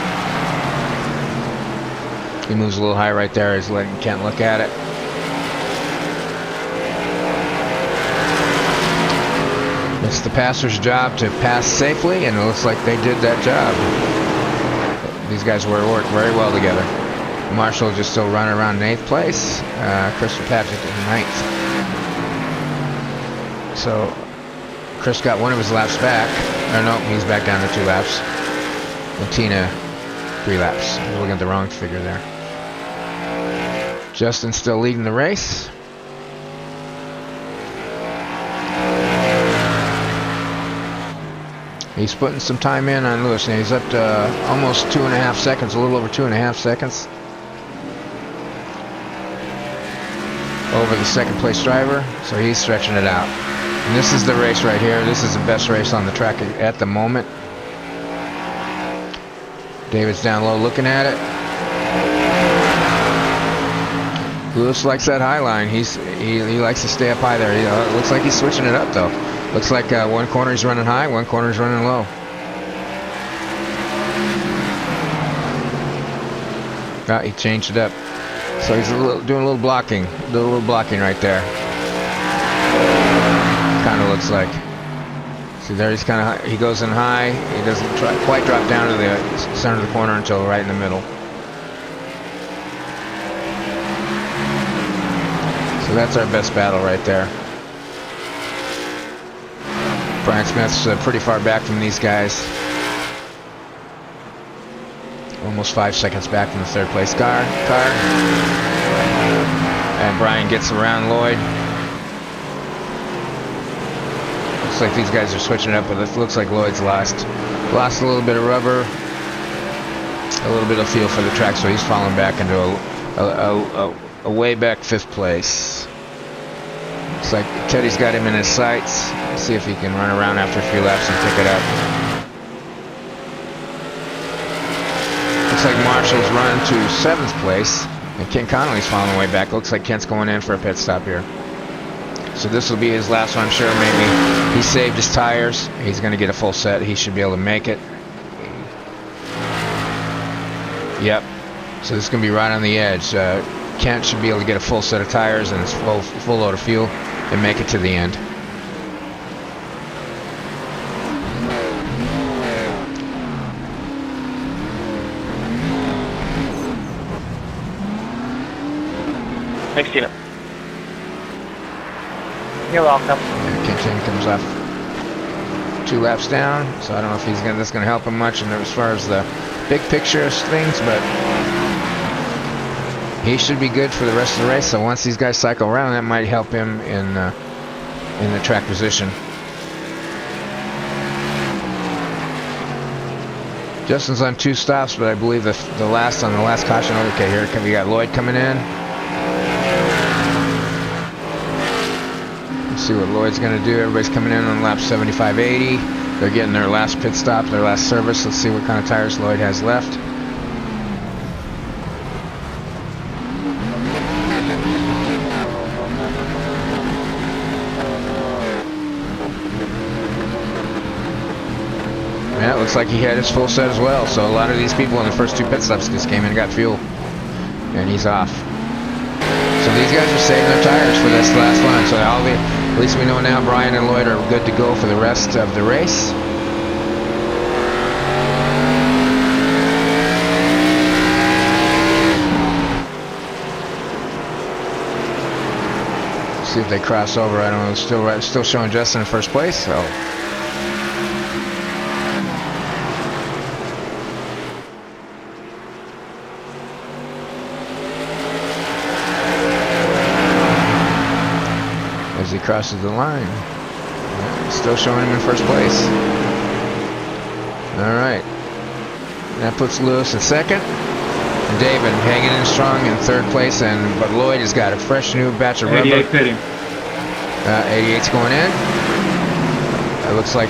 He moves a little high right there. He's letting Kent look at it. It's the passer's job to pass safely, and it looks like they did that job. These guys work very well together. Marshall just still running around in 8th place. Christopher Patrick in 9th. So Chris got 1 of his laps back. Or no, he's back down to 2 laps. And Tina, 3 laps. I was looking at the wrong figure there. Justin's still leading the race. He's putting some time in on Lewis. Now he's up to almost 2.5 seconds, a little over 2.5 seconds. Over the 2nd place driver, so he's stretching it out. And this is the race right here. This is the best race on the track at the moment. David's down low looking at it. Lewis likes that high line. He likes to stay up high there. It looks like he's switching it up though. Looks like one corner he's running high, one corner he's running low. He changed it up. So he's doing a little blocking. Doing a little blocking right there. Kind of looks like. See there, he's kind of, he goes in high. He doesn't quite drop down to the center of the corner until right in the middle. So that's our best battle right there. Brian Smith's pretty far back from these guys. Almost 5 seconds back from the third place car. And Brian gets around Lloyd. Looks like these guys are switching it up, but it looks like Lloyd's lost a little bit of rubber, a little bit of feel for the track, so he's falling back into a way back 5th place. Looks like Teddy's got him in his sights. Let's see if he can run around after a few laps and pick it up. Looks like Marshall's run to 7th place, and Ken Connolly's falling way back. Looks like Kent's going in for a pit stop here. So this will be his last one, I'm sure. Maybe he saved his tires. He's going to get a full set. He should be able to make it. Yep. So this is going to be right on the edge. Kent should be able to get a full set of tires and his full load of fuel and make it to the end. Thanks, Tina. You're welcome. Kent comes off 2 laps down, so I don't know if that's going to help him much as far as the big picture of things, but he should be good for the rest of the race. So once these guys cycle around, that might help him in the track position. Justin's on 2 stops, but I believe the last caution. Okay, here we got Lloyd coming in. See what Lloyd's going to do. Everybody's coming in on lap 75-80. They're getting their last pit stop, their last service. Let's see what kind of tires Lloyd has left. Yeah, it looks like he had his full set as well. So a lot of these people in the first 2 pit stops just came in and got fuel. And he's off. So these guys are saving their tires for this last run. So at least we know now Brian and Lloyd are good to go for the rest of the race. See if they cross over. I don't know. Still showing Justin in first place. So. As he crosses the line. Yeah, still showing him in first place. Alright. That puts Lewis in 2nd. And David hanging in strong in 3rd place. But Lloyd has got a fresh new batch of rubber. 88 pitting. 88's going in. It looks like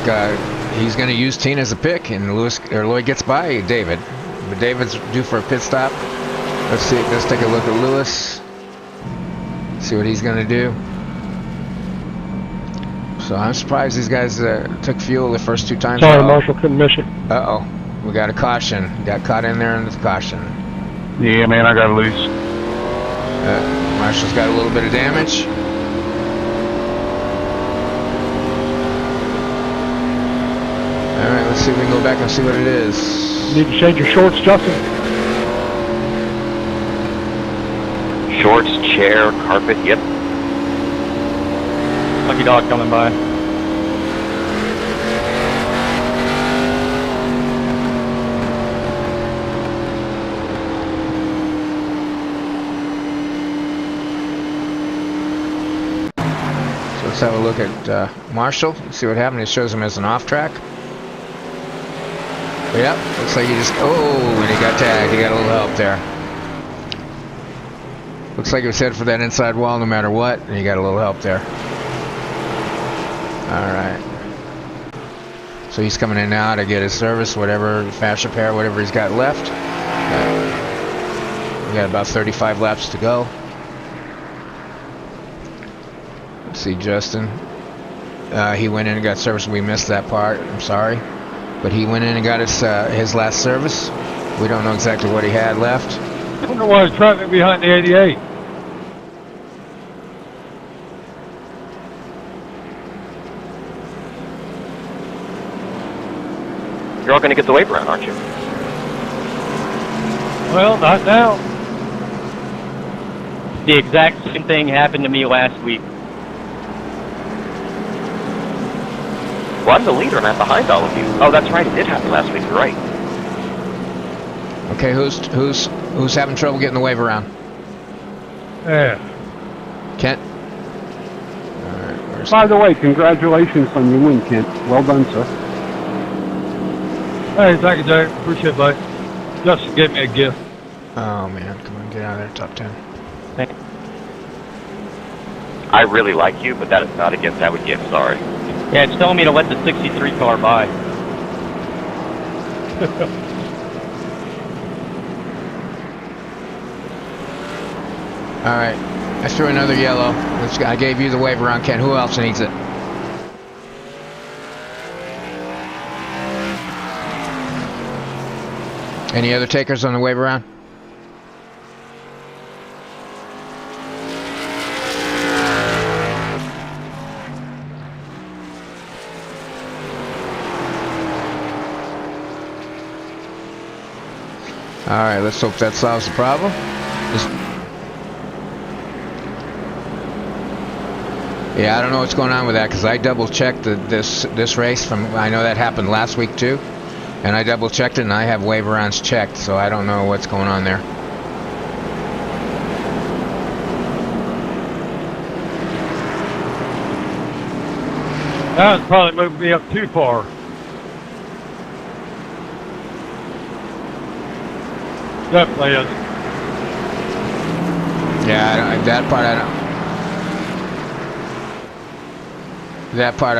he's going to use Tina as a pick. And Lloyd gets by David. But David's due for a pit stop. Let's see. Let's take a look at Lewis. See what he's going to do. So I'm surprised these guys took fuel the first 2 times. Sorry, Marshall, couldn't miss it. Uh-oh. We got a caution. Got caught in there in the caution. Yeah, man, I got loose. Marshall's got a little bit of damage. Alright, let's see if we can go back and see what it is. Need to change your shorts, Justin. Shorts, chair, carpet, yep. Lucky dog coming by. So let's have a look at Marshall. See what happened. It shows him as an off track. Yep, looks like he just, and he got tagged. He got a little help there. Looks like he was headed for that inside wall no matter what, and he got a little help there. Alright. So he's coming in now to get his service, whatever, fast repair, whatever he's got left. We got about 35 laps to go. Let's see, Justin. He went in and got service. We missed that part. I'm sorry. But he went in and got his last service. We don't know exactly what he had left. I wonder why he's driving behind the 88. You're all going to get the wave around, aren't you? Well, not now. The exact same thing happened to me last week. Well, I'm the leader and I'm behind all of you. Oh, that's right. It did happen last week. You're right. Okay, who's having trouble getting the wave around? Yeah. Kent? Alright, where's By the way, congratulations on your win, Kent. Well done, sir. Hey, thank you, Jay. Appreciate it, buddy. Justin gave me a gift. Oh man, come on, get out of there, top 10. I really like you, but that is not a gift I would give. Sorry. Yeah, it's telling me to let the 63 car by. Alright, I threw another yellow. I gave you the wave around, Ken. Who else needs it? Any other takers on the wave around? Alright, let's hope that solves the problem. Yeah, I don't know what's going on with that because I double checked this race from, I know that happened last week too, and I double checked it and I have wave arounds checked, so I don't know what's going on there. That was probably moving me up too far. Definitely is. Yeah, that part I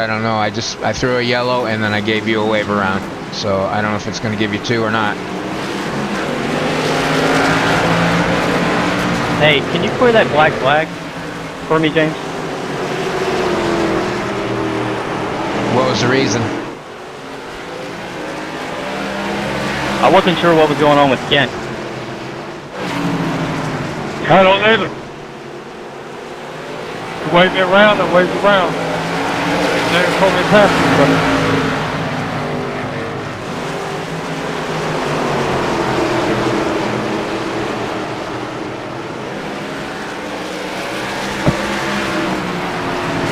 don't know. I threw a yellow and then I gave you a wave around. So I don't know if it's going to give you two or not. Hey, can you clear that black flag for me, James? What was the reason? I wasn't sure what was going on with Kent. I don't either. He waved me around and waved around. And then told me to pass me.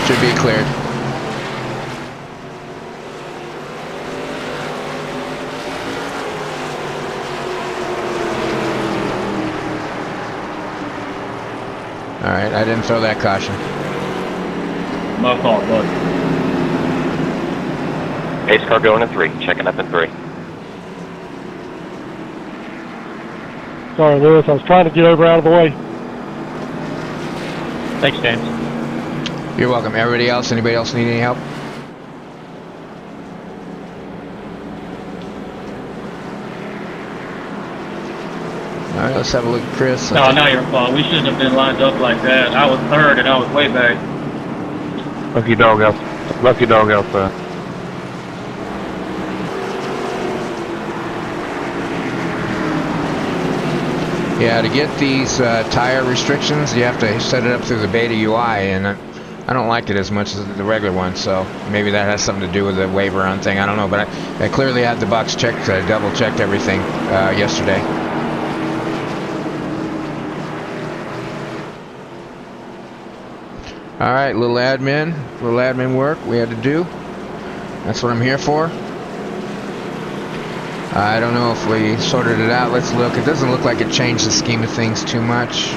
Should be cleared. Alright, I didn't throw that caution. My fault, bud. Pace car going in 3. Checking up in 3. Sorry, Lewis. I was trying to get over out of the way. Thanks, James. You're welcome. Everybody else? Anybody else need any help? Alright, let's have a look at Chris. No, not your fault. We shouldn't have been lined up like that. I was third and I was way back. Lucky dog outside. Yeah, to get these tire restrictions, you have to set it up through the beta UI, and I don't like it as much as the regular one, so maybe that has something to do with the wave around thing. I don't know, but I clearly had the box checked. I double checked everything yesterday. Alright, little admin work we had to do. That's what I'm here for. I don't know if we sorted it out. Let's look. It doesn't look like it changed the scheme of things too much.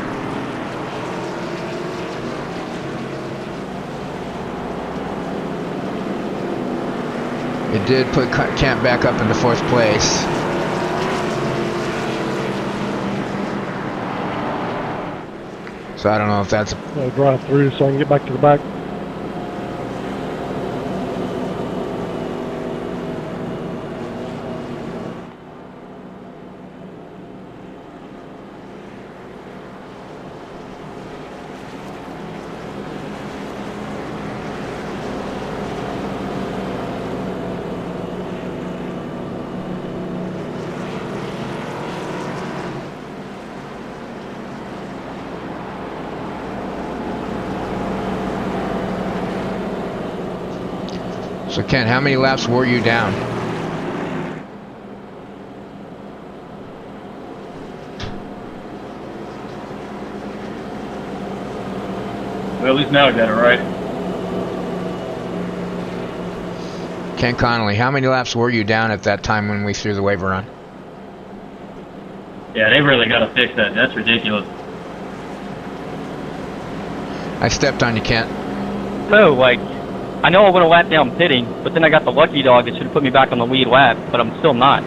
It did put Kent back up into 4th place. So I don't know if that's... I'll drive through so I can get back to the back. So Ken, how many laps were you down? Well, at least now I got it right. Ken Connolly, how many laps were you down at that time when we threw the waiver on? Yeah, they really got to fix that. That's ridiculous. I stepped on you, Kent. No, like, I know I went a lap down pitting, but then I got the lucky dog that should have put me back on the lead lap, but I'm still not.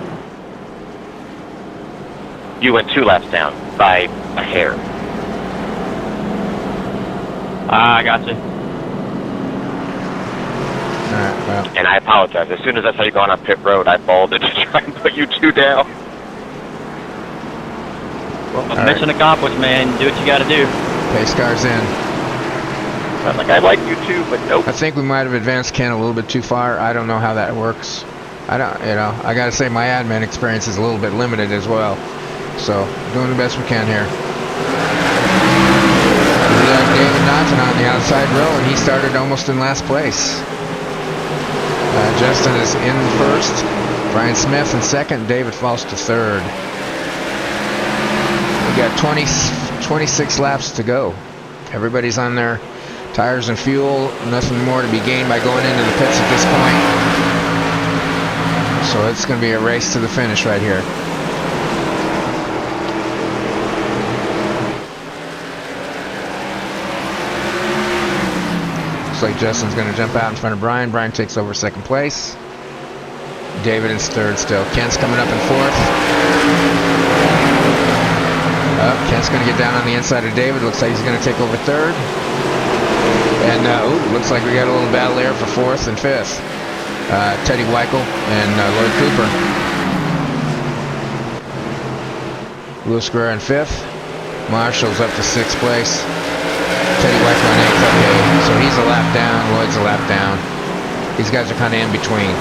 You went 2 laps down by a hair. I gotcha. Alright, well. And I apologize. As soon as I saw you going on pit road, I folded to try and put you 2 down. Well, mission accomplished, man. Do what you got to do. Pace car's in. I'm like, I like you too, but nope. I think we might have advanced Ken a little bit too far. I don't know how that works. I gotta say my admin experience is a little bit limited as well. So, doing the best we can here. We got David Naughton on the outside row, and he started almost in last place. Justin is in first. Brian Smith in second. David falls to third. We got 26 laps to go. Everybody's on their tires and fuel. Nothing more to be gained by going into the pits at this point. So it's going to be a race to the finish right here. Looks like Justin's going to jump out in front of Brian. Brian takes over second place. David is third still. Kent's coming up in fourth. Kent's going to get down on the inside of David. Looks like he's going to take over third. And, looks like we got a little battle there for fourth and fifth. Teddy Weichel and Lloyd Cooper. Louis Guerrero in fifth. Marshall's up to sixth place. Teddy Weichel in eighth. Okay, so he's a lap down. Lloyd's a lap down. These guys are kind of in between.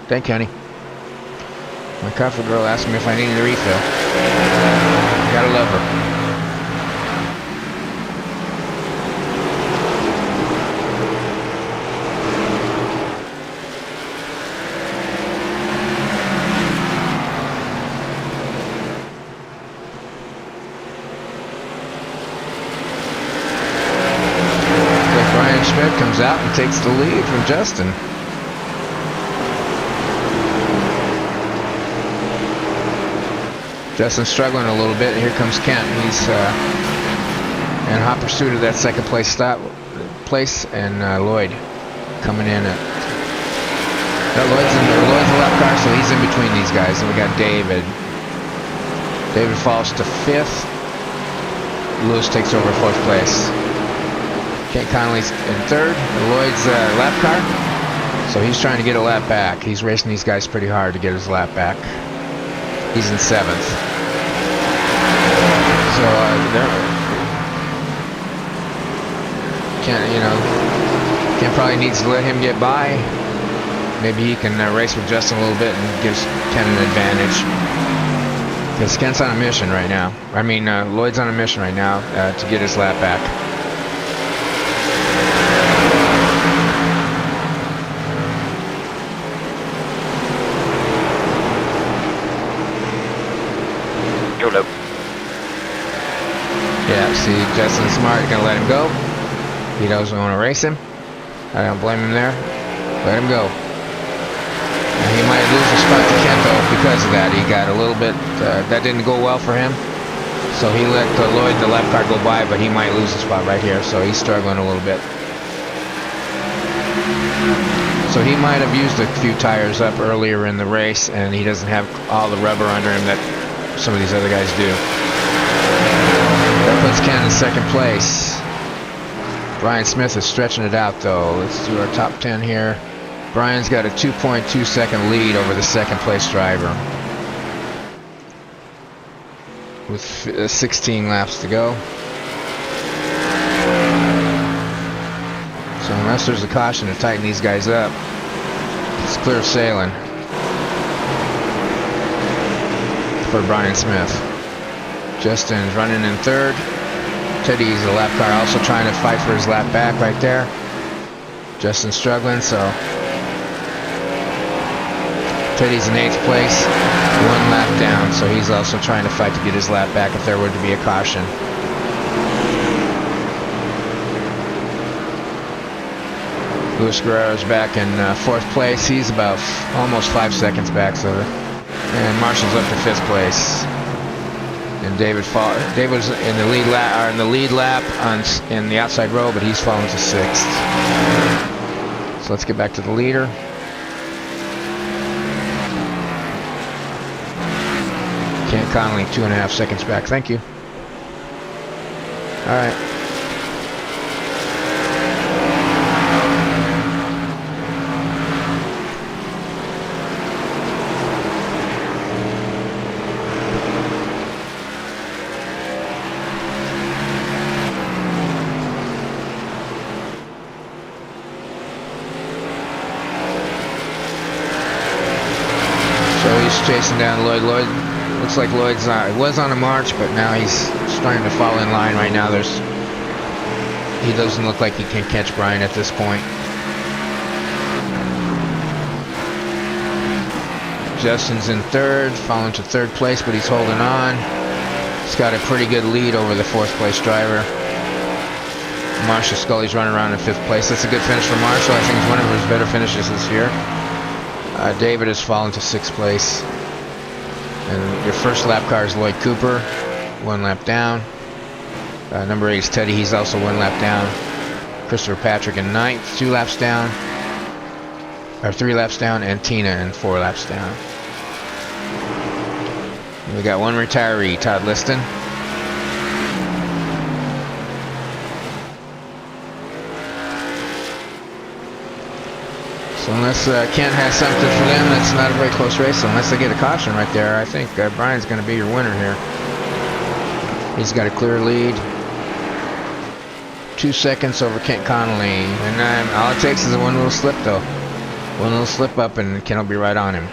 Thank Kenny. My coffee girl asked me if I needed a refill. Gotta love her. Like Brian Schmidt comes out and takes the lead from Justin. Justin's struggling a little bit. Here comes Kent. He's in hot pursuit of that second place and Lloyd coming in. Lloyd's the left car, so he's in between these guys. And we got David. David falls to fifth. Lewis takes over fourth place. Kent Connolly's in third. Lloyd's lap car, so he's trying to get a lap back. He's racing these guys pretty hard to get his lap back. He's in seventh. So Ken probably needs to let him get by. Maybe he can race with Justin a little bit and gives Ken an advantage. Because Ken's on a mission right now. I mean, Lloyd's on a mission right now to get his lap back. YOLO. Yeah, see, Justin's smart. Gonna let him go. He doesn't want to race him. I don't blame him there. Let him go. And he might lose a spot to Kento because of that. He got a little bit, that didn't go well for him. So he let Lloyd, the left car, go by, but he might lose a spot right here. So he's struggling a little bit. So he might have used a few tires up earlier in the race, and he doesn't have all the rubber under him that some of these other guys do. That puts Ken in second place. Brian Smith is stretching it out, though. Let's do our top 10 here. Brian's got a 2.2 second lead over the second place driver with 16 laps to go. So unless there's a caution to tighten these guys up, it's clear sailing for Brian Smith. Justin's running in third. Teddy's a lap car also trying to fight for his lap back right there. Justin's struggling, so Teddy's in 8th place, 1 lap down, so he's also trying to fight to get his lap back if there were to be a caution. Luis Guerrero's back in 4th place. He's about almost 5 seconds back, so, and Marshall's up to 5th place. And David was in the lead lap in the outside row, but he's fallen to 6th. So let's get back to the leader. Kent Connolly 2.5 seconds back. Thank you. All right. Chasing down Lloyd. Lloyd looks like Lloyd's was on a march, but now he's starting to fall in line right now. He doesn't look like he can catch Brian at this point. Justin's in third, falling to 3rd place, but he's holding on. He's got a pretty good lead over the 4th place driver. Marshall Scully's running around in 5th place. That's a good finish for Marshall. I think it's one of his better finishes this year. David has fallen to 6th place. And your first lap car is Lloyd Cooper, 1 lap down. Number 8 is Teddy, he's also 1 lap down. Christopher Patrick in 9th, 2 laps down. Or 3 laps down, and Tina in 4 laps down. And we got 1 retiree, Todd Liston. So unless Kent has something for them, that's not a very close race. So unless they get a caution right there, I think Brian's going to be your winner here. He's got a clear lead. 2 seconds over Kent Connolly. And all it takes is one little slip, though. One little slip up, and Kent will be right on him.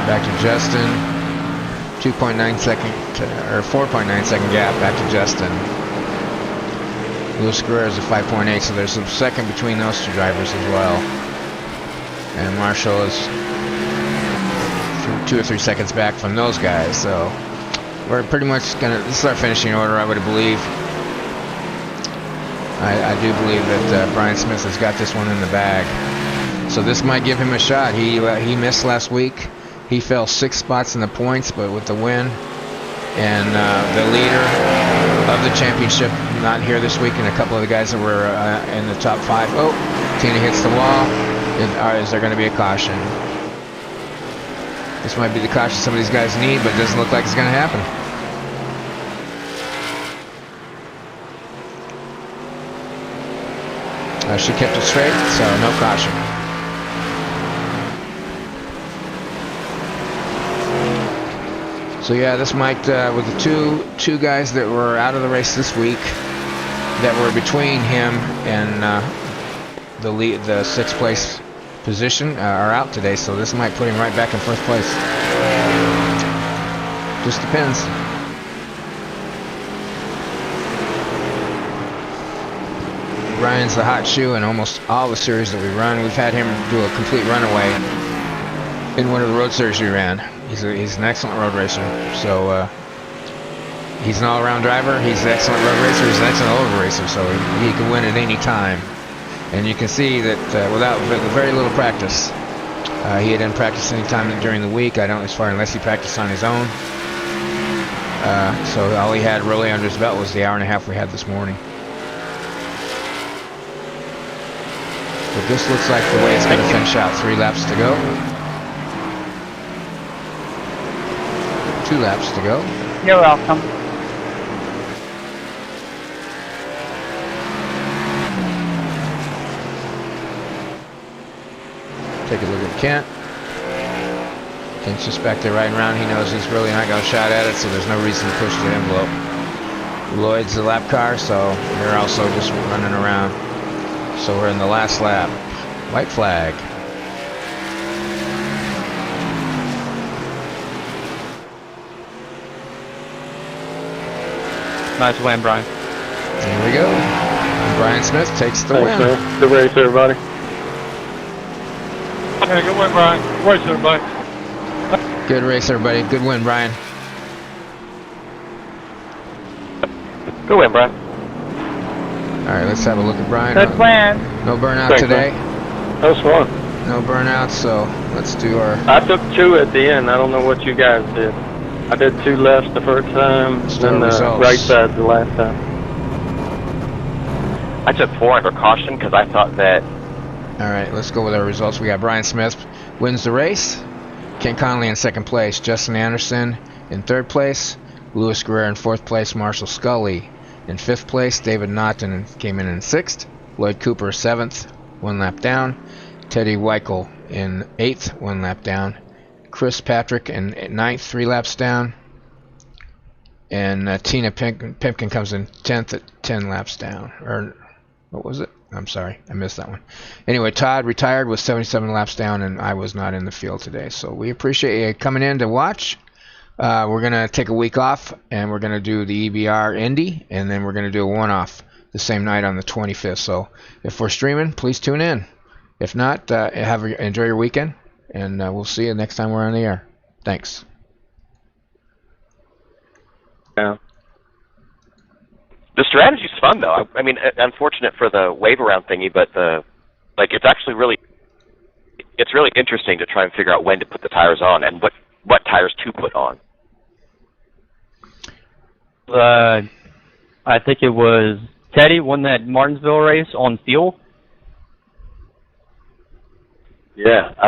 Back to Justin. 2.9 second, or 4.9 second gap back to Justin. Luis Guerrero is a 5.8, so there's a second between those 2 drivers as well. And Marshall is 2 or 3 seconds back from those guys, so we're pretty much gonna, this is our finishing order, I would believe. I do believe that Brian Smith has got this one in the bag. So this might give him a shot. He missed last week. He fell 6 spots in the points, but with the win and the leader of the championship not here this week, and a couple of the guys that were in the top 5. Oh, Tina hits the wall. Is there going to be a caution? This might be the caution some of these guys need, but it doesn't look like it's going to happen. She kept it straight, so no caution. So yeah, this might, with the two guys that were out of the race this week, that were between him and the 6th place position, are out today. So this might put him right back in 1st place. Just depends. Brian's the hot shoe in almost all the series that we run. We've had him do a complete runaway in one of the road series we ran. He's an excellent road racer. So he's an all-around driver. He's an excellent road racer. He's an excellent oval racer. So he can win at any time. And you can see that without very little practice, he didn't practice any time during the week. Unless he practiced on his own. So all he had really under his belt was the hour and a half we had this morning. But this looks like the way it's going to finish out. 3 laps to go. 2 laps to go. You're welcome. Take a look at Kent. Kent's just back there riding around. He knows he's really not going to shot at it, so there's no reason to push the envelope. Lloyd's the lap car, so they're also just running around. So we're in the last lap. White flag. Nice win, Brian. There we go. Brian Smith takes the win. Man. Good race, everybody. Yeah, good win, Brian. Good race, everybody. Good race, everybody. Good win, Brian. Good win, Brian. All right, let's have a look at Brian. Good win. No burnout Thanks, today. That was fun. No burnout, so let's do our... I took 2 at the end. I don't know what you guys did. I did 2 lefts the first time, then the results. right side the last time. I took 4 under caution because I thought that. All right, let's go with our results. We got Brian Smith wins the race. Ken Connolly in 2nd place. Justin Anderson in 3rd place. Louis Guerrero in 4th place. Marshall Scully in 5th place. David Naughton came in 6th. Lloyd Cooper 7th, 1 lap down. Teddy Weichel in 8th, 1 lap down. Chris Patrick in 9th, 3 laps down. And Tina Pimpkin comes in 10th at 10 laps down. Or what was it? I'm sorry, I missed that one. Anyway, Todd retired with 77 laps down, and I was not in the field today. So we appreciate you coming in to watch. We're going to take a week off, and we're going to do the EBR Indy, and then we're going to do a one-off the same night on the 25th. So if we're streaming, please tune in. If not, enjoy your weekend, and we'll see you next time we're on the air. Thanks. Yeah. The strategy's fun, though. I mean, unfortunate for the wave around thingy, but it's actually really interesting to try and figure out when to put the tires on and what tires to put on. I think it was Teddy won that Martinsville race on fuel. Yeah, I